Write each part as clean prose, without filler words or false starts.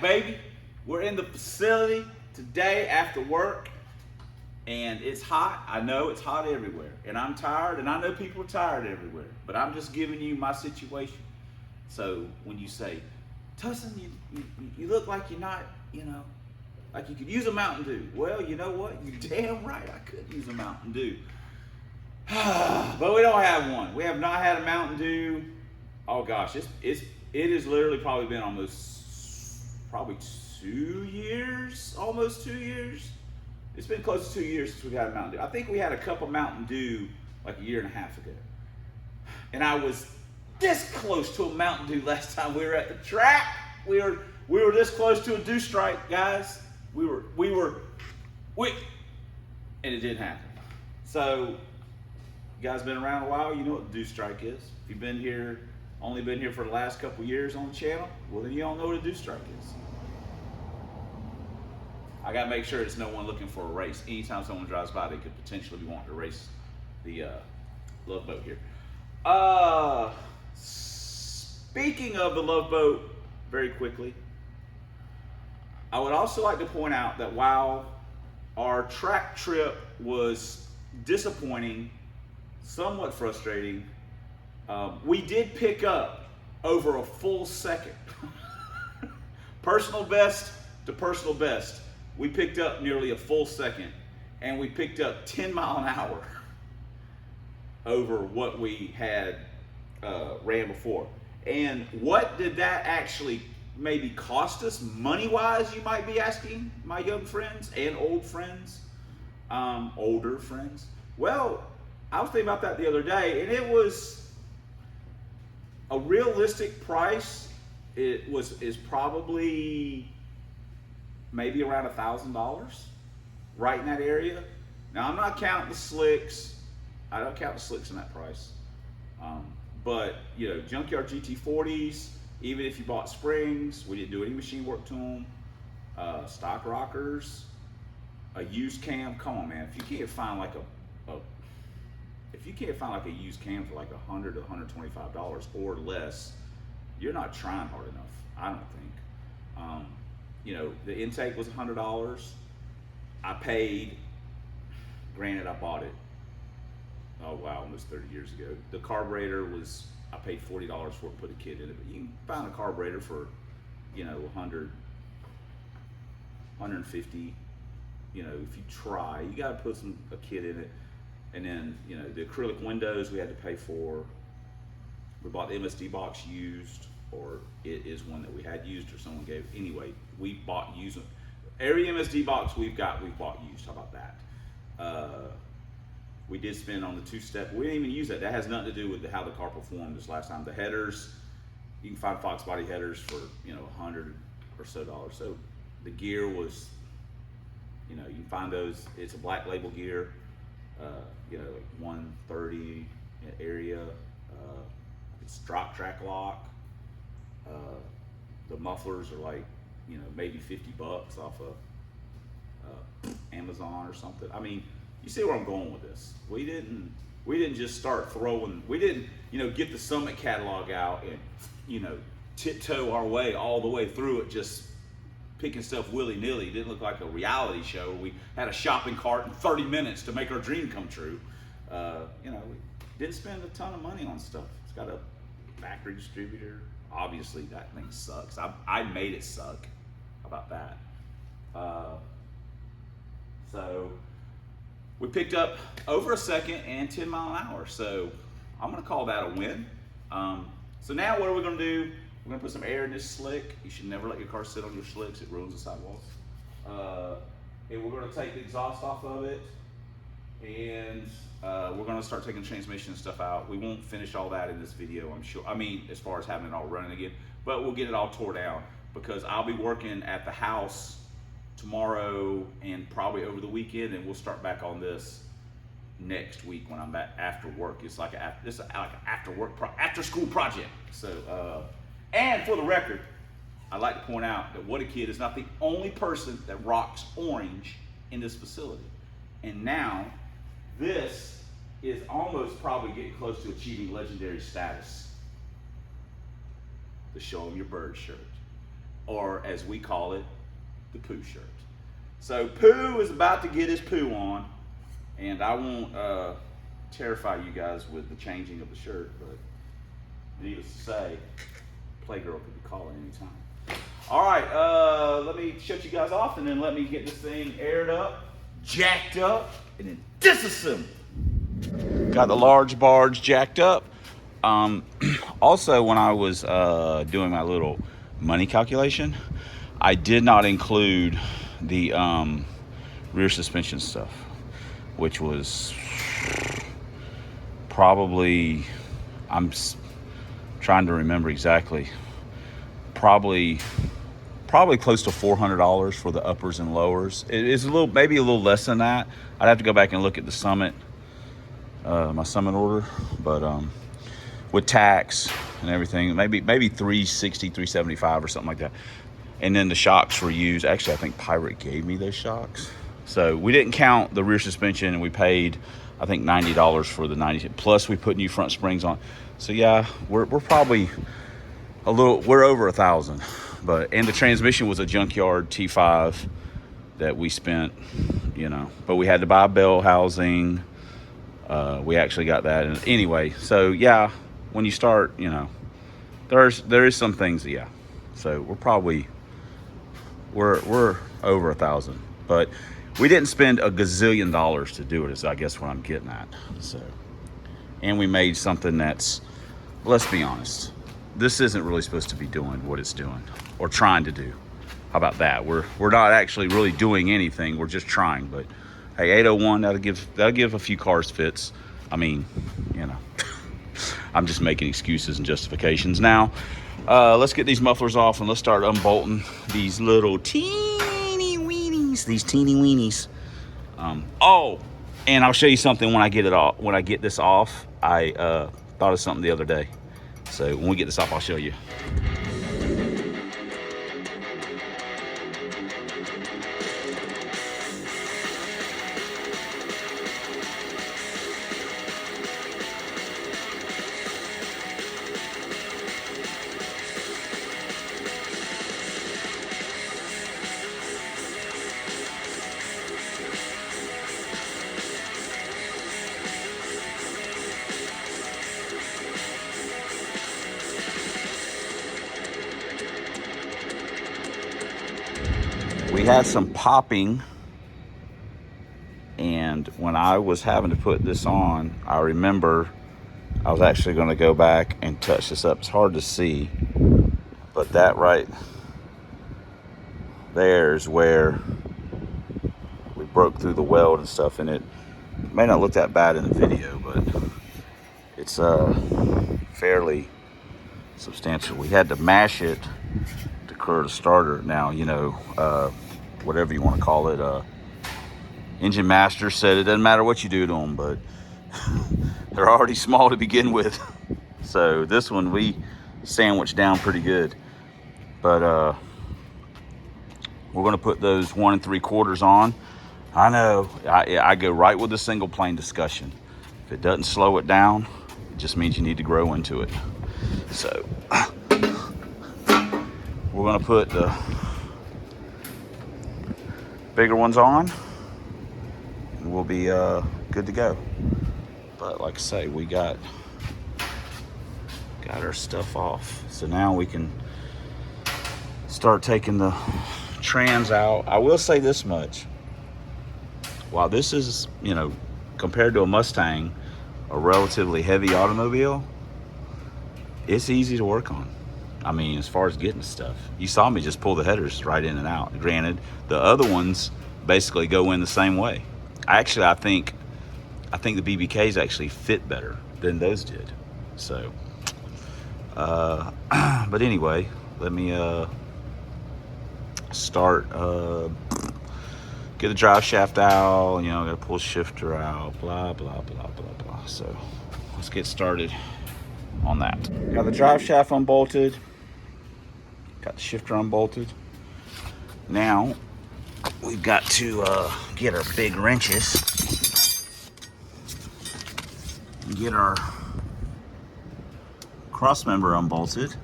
baby. We're in the facility today after work, and it's hot. I know it's hot everywhere, and I'm tired, and I know people are tired everywhere, but I'm just giving you my situation. So when you say, Tussin, you look like you're not, like you could use a Mountain Dew. Well, you know what? You're damn right, I could use a Mountain Dew. But we don't have one. We have not had a Mountain Dew. Oh gosh, it has literally probably been probably 2 years, almost 2 years. It's been close to 2 years since we've had a Mountain Dew. I think we had a cup of Mountain Dew like a year and a half ago. And I was this close to a Mountain Dew last time we were at the track. We were this close to a dew strike, guys. And it didn't happen. So, you guys been around a while, you know what a dew strike is. If you've been here, only been here for the last couple years on the channel, well then you don't know what a dew strike is. I gotta make sure it's no one looking for a race. Anytime someone drives by, they could potentially be wanting to race the Love Boat here. Speaking of the Love Boat, very quickly, I would also like to point out that while our track trip was disappointing, somewhat frustrating, we did pick up over a full second. Personal best to personal best, we picked up nearly a full second, and we picked up 10 miles an hour over what we had ran before. And what did that actually maybe cost us money-wise, you might be asking, my young friends and old friends, older friends? Well, I was thinking about that the other day, and it was a realistic price. Is probably maybe around $1,000, right in that area. Now, I'm not counting the slicks. I don't count the slicks in that price. But, junkyard GT40s, even if you bought springs, we didn't do any machine work to them, stock rockers, a used cam. Come on, man. If you can't find like a used cam for like $100 to $125 or less, you're not trying hard enough, I don't think. The intake was $100. I paid, granted I bought it, oh wow, almost 30 years ago. The carburetor was, I paid $40 for it, put a kit in it, but you can find a carburetor for, 100, 150, if you try. You gotta put a kit in it. And then, the acrylic windows we had to pay for. We bought the MSD box used, or it is one that we had used or someone gave. Anyway, we bought used. Every MSD box we've bought used. How about that? We did spend on the two-step. We didn't even use that. That has nothing to do with how the car performed this last time. The headers, you can find Fox body headers for, $100 or so. So the gear was, you can find those. It's a black label gear. Like 130 area. It's drop track lock. The mufflers are like, maybe $50 off of Amazon or something. I mean, you see where I'm going with this. We didn't just start throwing. We didn't, get the Summit catalog out and, tiptoe our way all the way through it, just picking stuff willy-nilly. It didn't look like a reality show. We had a shopping cart in 30 minutes to make our dream come true. We didn't spend a ton of money on stuff. It's got a factory distributor. Obviously, that thing sucks. I made it suck. How about that? So we picked up over a second and 10 miles an hour. So I'm going to call that a win. So now what are we going to do? We're going to put some air in this slick. You should never let your car sit on your slicks. It ruins the sidewalls. And we're going to take the exhaust off of it. And we're going to start taking transmission and stuff out. We won't finish all that in this video, I'm sure. I mean, as far as having it all running again. But we'll get it all tore down, because I'll be working at the house tomorrow and probably over the weekend. And we'll start back on this next week when I'm back after work. It's like an after school project. So, and for the record, I'd like to point out that What a Kid is not the only person that rocks orange in this facility. And now, this is almost probably getting close to achieving legendary status. The Show 'em your bird shirt. or as we call it, the poo shirt. So Pooh is about to get his poo on, and I won't terrify you guys with the changing of the shirt, but needless to say, Playgirl could be calling anytime. All right, let me shut you guys off, and then let me get this thing aired up, jacked up, and then disassembled. Got the large barge jacked up. Also, when I was doing my little money calculation, I did not include the rear suspension stuff, which was probably, I'm trying to remember exactly, probably close to $400 for the uppers and lowers. It is maybe a little less than that. I'd have to go back and look at the Summit, my Summit order, but with tax and everything, maybe 360, 375 or something like that. And then the shocks were used. Actually, I think Pirate gave me those shocks. So we didn't count the rear suspension, and we paid, I think, $90 for the 90. Plus, we put new front springs on. So yeah, we're probably we're over $1,000. And the transmission was a junkyard T-5 that we spent, but we had to buy bell housing. We actually got that. And anyway, so yeah, when you start, there is some things, yeah. So we're over $1,000, but we didn't spend a gazillion dollars to do it, is I guess what I'm getting at. So, and we made something that's, let's be honest, this isn't really supposed to be doing what it's doing or trying to do. How about that? We're not actually really doing anything. We're just trying. But hey, 801, that'll give a few cars fits. I mean, I'm just making excuses and justifications now. Let's get these mufflers off, and let's start unbolting these little teeny weenies. Oh, and I'll show you something when I get it off. When I get this off, I thought of something the other day. So when we get this off, I'll show you. We had some popping, and when I was having to put this on, I remember I was actually going to go back and touch this up. It's hard to see, but that right there is where we broke through the weld and stuff, and it may not look that bad in the video, but it's fairly substantial. We had to mash it to clear the starter. Now, whatever you want to call it, engine master said it doesn't matter what you do to them, but they're already small to begin with. So this one we sandwiched down pretty good, but we're going to put those 1 3/4 on. I know I go right with the single plane discussion. If it doesn't slow it down, it just means you need to grow into it. So we're going to put the bigger ones on, and we'll be good to go. But like I say, we got our stuff off, so now we can start taking the trans out. I will say this much: while this is, compared to a Mustang, a relatively heavy automobile, it's easy to work on. I mean, as far as getting stuff, you saw me just pull the headers right in and out. Granted, the other ones basically go in the same way. I think the BBKs actually fit better than those did. So, but anyway, let me start. Get the drive shaft out. Gotta pull shifter out. Blah blah blah blah blah. So, let's get started on that. Got the drive shaft unbolted. Got the shifter unbolted. Now we've got to get our big wrenches and get our cross member unbolted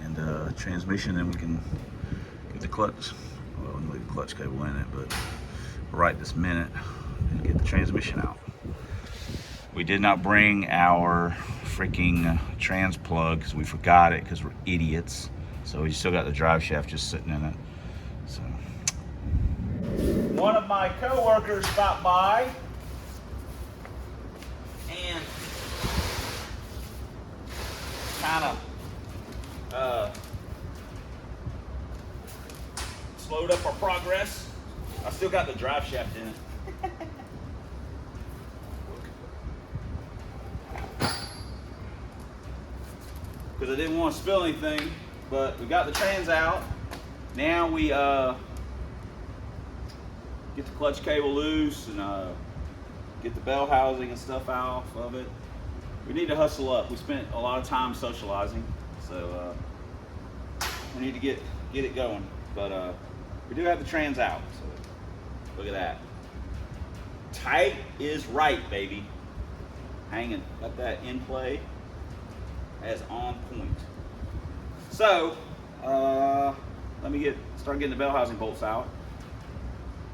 and transmission, then we can get the clutch. Well, we leave the clutch cable in it, but right this minute and get the transmission out. We did not bring our freaking trans plug because we forgot it because we're idiots. So we still got the drive shaft just sitting in it. So one of my co-workers stopped by and kind of slowed up our progress. I still got the drive shaft in it. Because I didn't want to spill anything, but we got the trans out. Now we get the clutch cable loose and get the bell housing and stuff off of it. We need to hustle up. We spent a lot of time socializing, so we need to get it going. But we do have the trans out, so look at that. Tight is right, baby. Hanging, got that in play as on point. So let me start getting the bell housing bolts out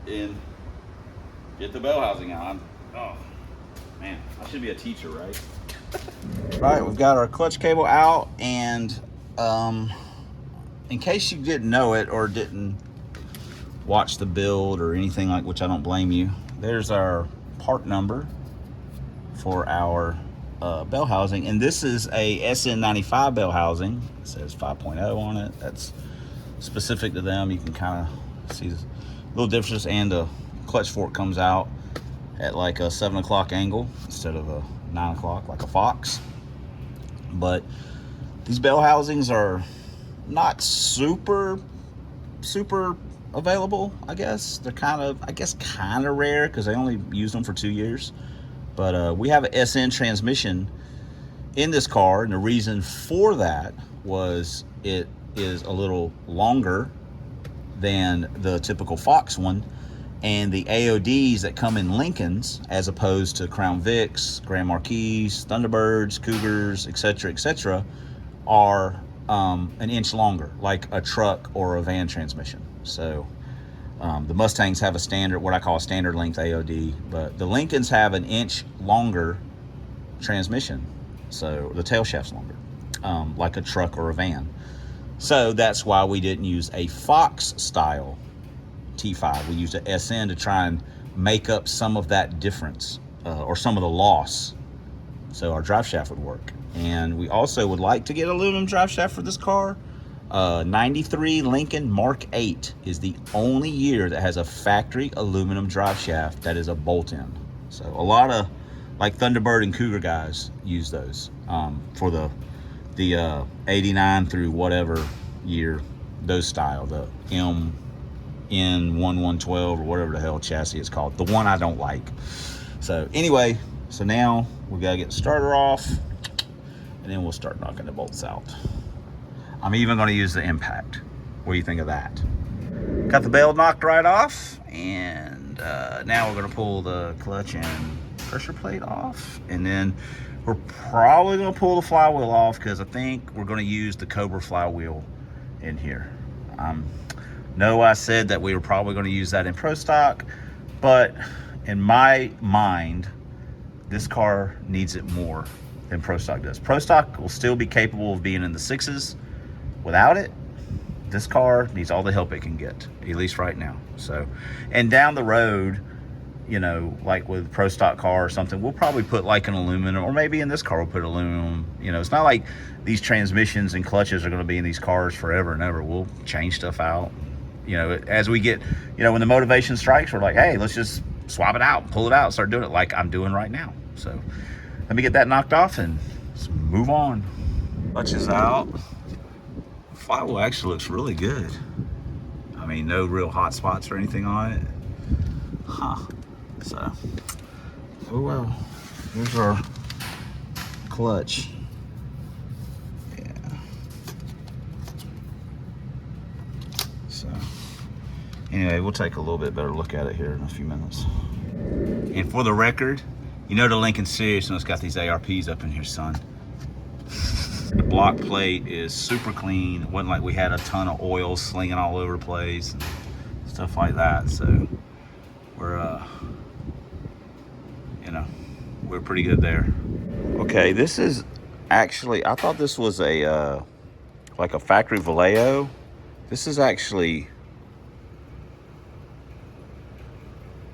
and get the bell housing out. Oh man, I should be a teacher, right? All right, we've got our clutch cable out, and in case you didn't know it or didn't watch the build or anything like, which I don't blame you, there's our part number for our bell housing, and this is a SN95 bell housing. It says 5.0 on it. That's specific to them. You can kind of see the little differences, and the clutch fork comes out at like a 7 o'clock angle instead of a 9 o'clock like a Fox. But these bell housings are not super available, I guess. They're kind of rare because they only use them for 2 years. But we have an SN transmission in this car, and the reason for that was it is a little longer than the typical Fox one, and the AODs that come in Lincolns, as opposed to Crown Vics, Grand Marquis, Thunderbirds, Cougars, etc., are an inch longer, like a truck or a van transmission. So the Mustangs have a standard, what I call a standard length AOD, but the Lincolns have an inch longer transmission, so the tail shaft's longer, like a truck or a van. So that's why we didn't use a Fox style T5. We used a SN to try and make up some of that difference, or some of the loss, so our drive shaft would work. And we also would like to get aluminum drive shaft for this car. 93 Lincoln Mark 8 is the only year that has a factory aluminum drive shaft that is a bolt-in. So a lot of like Thunderbird and Cougar guys use those for the 89 through whatever year, those style, the MN1112 or whatever the hell chassis it's called, the one I don't like. So anyway, so now we gotta get the starter off, and then we'll start knocking the bolts out. I'm even going to use the impact. What do you think of that? Got the bell knocked right off, and now we're going to pull the clutch and pressure plate off, and then we're probably going to pull the flywheel off because I think we're going to use the Cobra flywheel in here. No, I said that we were probably going to use that in Pro Stock, but in my mind, this car needs it more than Pro Stock does. Pro Stock will still be capable of being in the 6s. Without it, this car needs all the help it can get, at least right now. So, and down the road, you know, like with Pro Stock car or something, we'll probably put like an aluminum, or maybe in this car we'll put aluminum. You know, it's not like these transmissions and clutches are going to be in these cars forever and ever. We'll change stuff out. You know, as we get, you know, when the motivation strikes, we're like, hey, let's just swap it out, pull it out, start doing it like I'm doing right now. So let me get that knocked off and let's move on. Clutch is out. Flywheel actually looks really good. I mean, no real hot spots or anything on it. So, oh well. Here's our clutch. Yeah. So, anyway, we'll take a little bit better look at it here in a few minutes. And for the record, you know the Lincoln Series, and it's got these ARPs up in here, son. The block plate is super clean. It wasn't like we had a ton of oil slinging all over the place and stuff like that. So we're, you know, we're pretty good there. Okay, this is actually, I thought this was a, like a factory Vallejo. This is actually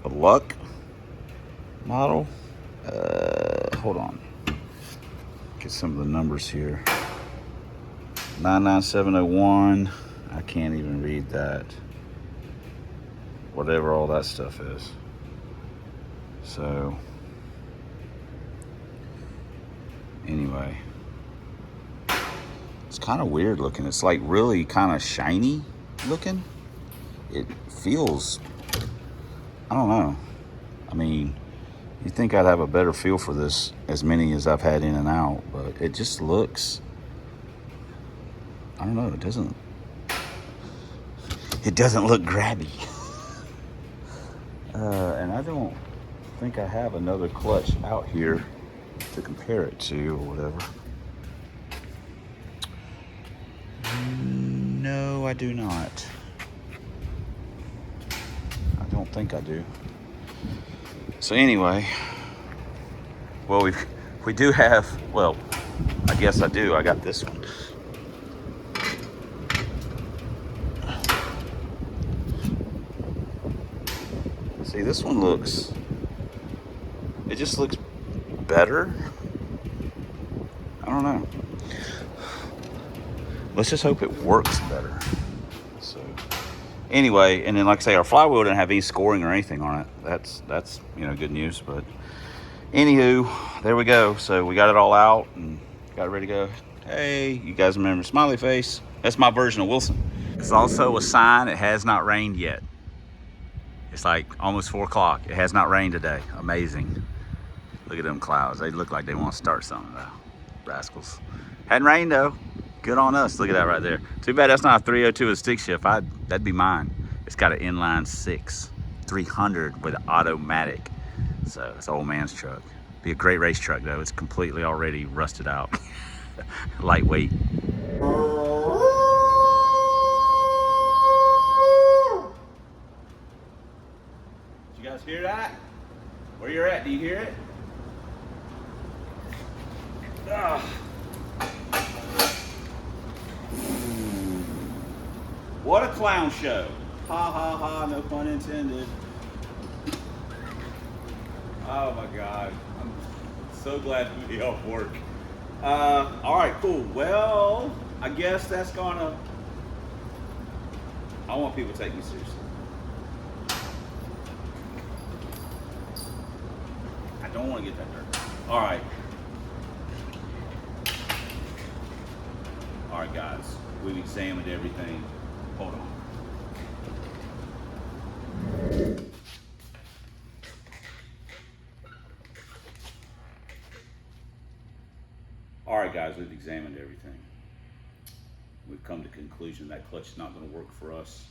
a Luck model. Hold on. Get some of the numbers here. 99701. I can't even read that. Whatever all that stuff is. So, anyway. It's kind of weird looking. It's like really kind of shiny looking. It feels, I don't know. I mean, you'd think I'd have a better feel for this, as many as I've had in and out, but it just looks, I don't know, it doesn't look grabby. And I don't think I have another clutch out here to compare it to or whatever. No, I do not. I don't think I do. So anyway, well, we do have, well, I guess I do. I got this one. See, this one looks, it just looks better. I don't know. Let's just hope it works better. So anyway, and then like I say, our flywheel didn't have any scoring or anything on it. That's you know, good news. But anywho, there we go. So we got it all out and got it ready to go. Hey, you guys remember smiley face? That's my version of Wilson. It's also a sign it has not rained yet. It's like almost 4 o'clock. It has not rained today. Amazing. Look at them clouds. They look like they want to start something though. Rascals. Hadn't rained though. Good on us. Look at that right there. Too bad that's not a 302 with stick shift. That'd be mine. It's got an inline 6, 300 with an automatic. So it's an old man's truck. Be a great race truck though. It's completely already rusted out. Lightweight. Did you guys hear that? Where you're at, do you hear it? Ugh. What a clown show. Ha ha ha, no pun intended. Oh my God. I'm so glad to be off work. All right, cool. Well, I guess that's gonna, I want people to take me seriously. I don't want to get that dirty. All right. All right, guys. We've examined everything. Hold on. All right, guys, we've examined everything. We've come to the conclusion that clutch is not going to work for us.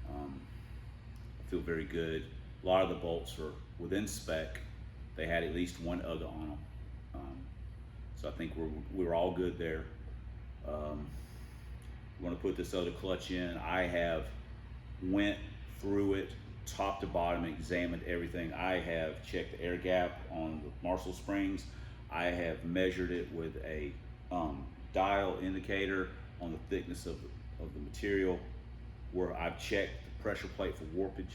I feel very good. A lot of the bolts are within spec. They had at least one UGA on them. So I think we're all good there. We're going to put this other clutch in. I have went through it top to bottom, examined everything. I have checked the air gap on the Marshall springs. I have measured it with a dial indicator on the thickness of the material, where I've checked the pressure plate for warpage.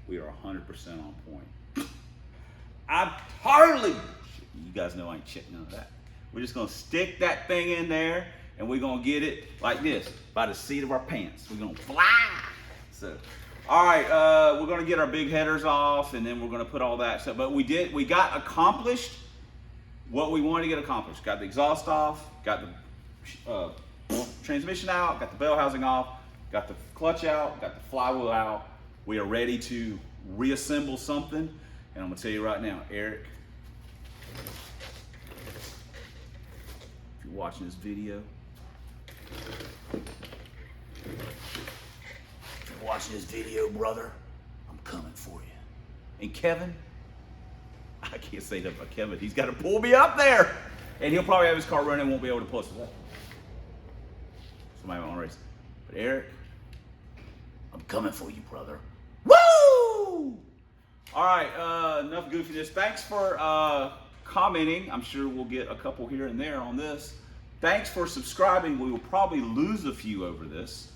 We are 100% on point. I'm totally, you guys know I ain't checking none of that. We're just gonna stick that thing in there and we're gonna get it like this, by the seat of our pants. We're gonna fly. So, all right, we're gonna get our big headers off and then we're gonna put all that stuff. But we got accomplished what we wanted to get accomplished. Got the exhaust off, got the transmission out, got the bell housing off, got the clutch out, got the flywheel out. We are ready to reassemble something. And I'm gonna tell you right now, Eric, if you're watching this video, brother, I'm coming for you. And Kevin, I can't say that about Kevin. He's got to pull me up there. And he'll probably have his car running and won't be able to pull us away. Somebody might want to race. But Eric, I'm coming for you, brother. Woo! All right, enough goofiness. Thanks for commenting. I'm sure we'll get a couple here and there on this. Thanks for subscribing. We will probably lose a few over this.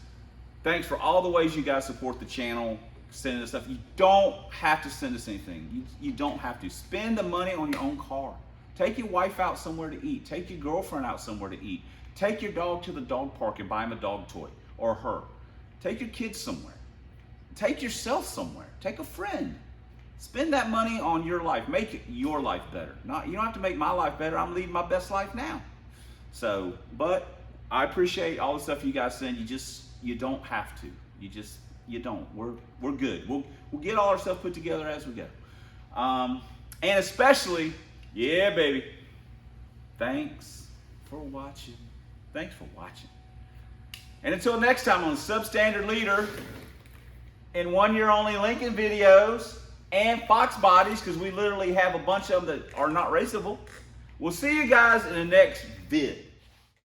Thanks for all the ways you guys support the channel, sending us stuff. You don't have to send us anything. You don't have to. Spend the money on your own car. Take your wife out somewhere to eat. Take your girlfriend out somewhere to eat. Take your dog to the dog park and buy him a dog toy, or her. Take your kids somewhere. Take yourself somewhere. Take a friend. Spend that money on your life. Make your life better. You don't have to make my life better. I'm leading my best life now. So, but I appreciate all the stuff you guys send. You don't have to. You don't. We're good. We'll get all our stuff put together as we go. And especially, yeah, baby. Thanks for watching. Thanks for watching. And until next time on Substandard Leader, in 1 year only Lincoln videos and Fox bodies, because we literally have a bunch of them that are not raceable. We'll see you guys in the next vid.